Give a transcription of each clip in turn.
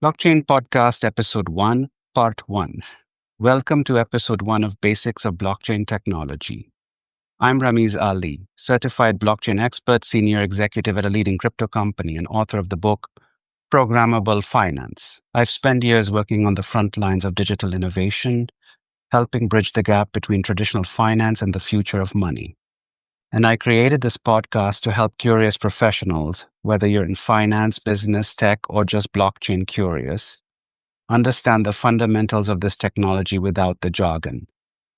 Blockchain Podcast, Episode 1, Part 1. Welcome to Episode 1 of Basics of Blockchain Technology. I'm Rameez Ali, certified blockchain expert, senior executive at a leading crypto company, and author of the book Programmable Finance. I've spent years working on the front lines of digital innovation, helping bridge the gap between traditional finance and the future of money. And I created this podcast to help curious professionals, whether you're in finance, business, tech, or just blockchain curious, understand the fundamentals of this technology without the jargon.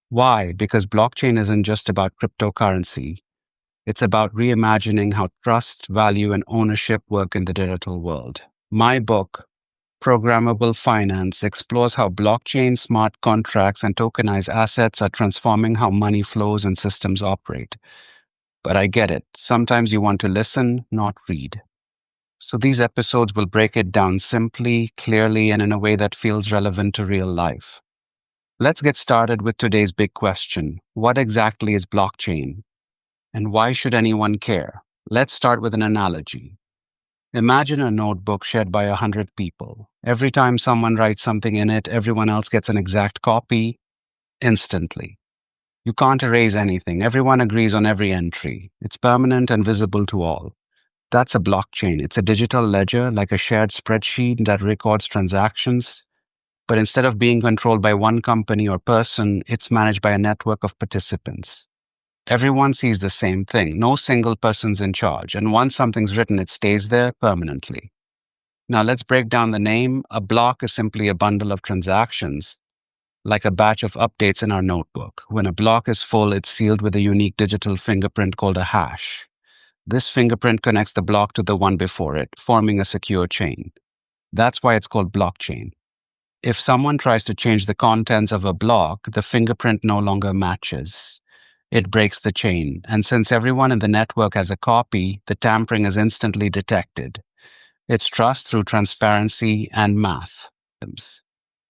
Why? Because blockchain isn't just about cryptocurrency. It's about reimagining how trust, value, and ownership work in the digital world. My book, Programmable Finance, explores how blockchain, smart contracts, and tokenized assets are transforming how money flows and systems operate. But I get it. Sometimes you want to listen, not read. So these episodes will break it down simply, clearly, and in a way that feels relevant to real life. Let's get started with today's big question. What exactly is blockchain? And why should anyone care? Let's start with an analogy. Imagine a notebook shared by 100 people. Every time someone writes something in it, everyone else gets an exact copy instantly. You can't erase anything. Everyone agrees on every entry. It's permanent and visible to all. That's a blockchain. It's a digital ledger, like a shared spreadsheet that records transactions. But instead of being controlled by one company or person, it's managed by a network of participants. Everyone sees the same thing. No single person's in charge. And once something's written, it stays there permanently. Now let's break down the name. A block is simply a bundle of transactions, like a batch of updates in our notebook. When a block is full, it's sealed with a unique digital fingerprint called a hash. This fingerprint connects the block to the one before it, forming a secure chain. That's why it's called blockchain. If someone tries to change the contents of a block, the fingerprint no longer matches. It breaks the chain, and since everyone in the network has a copy, the tampering is instantly detected. It's trust through transparency and math.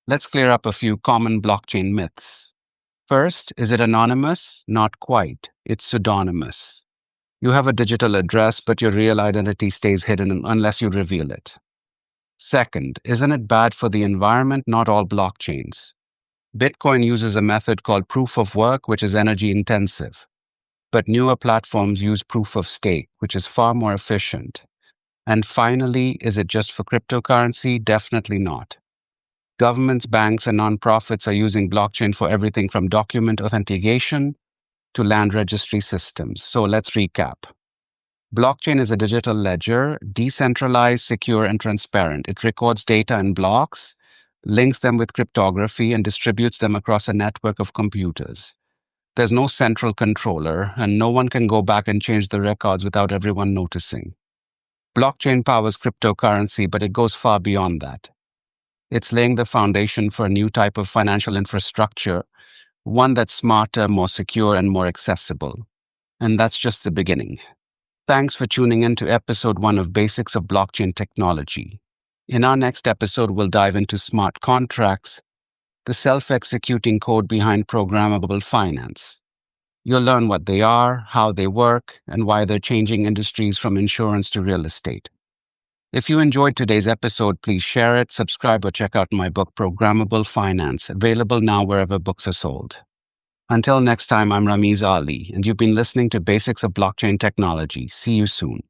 Let's clear up a few common blockchain myths. First, is it anonymous? Not quite. It's pseudonymous. You have a digital address, but your real identity stays hidden unless you reveal it. Second, isn't it bad for the environment? Not all blockchains. Bitcoin uses a method called proof of work, which is energy intensive. But newer platforms use proof of stake, which is far more efficient. And finally, is it just for cryptocurrency? Definitely not. Governments, banks, and nonprofits are using blockchain for everything from document authentication to land registry systems. So let's recap. Blockchain is a digital ledger, decentralized, secure, and transparent. It records data in blocks, links them with cryptography, and distributes them across a network of computers. There's no central controller, and no one can go back and change the records without everyone noticing. Blockchain powers cryptocurrency, but it goes far beyond that. It's laying the foundation for a new type of financial infrastructure, one that's smarter, more secure, and more accessible. And that's just the beginning. Thanks for tuning in to Episode 1 of Basics of Blockchain Technology. In our next episode, we'll dive into smart contracts, the self-executing code behind programmable finance. You'll learn what they are, how they work, and why they're changing industries from insurance to real estate. If you enjoyed today's episode, please share it, subscribe, or check out my book, Programmable Finance, available now wherever books are sold. Until next time, I'm Rameez Ali, and you've been listening to Basics of Blockchain Technology. See you soon.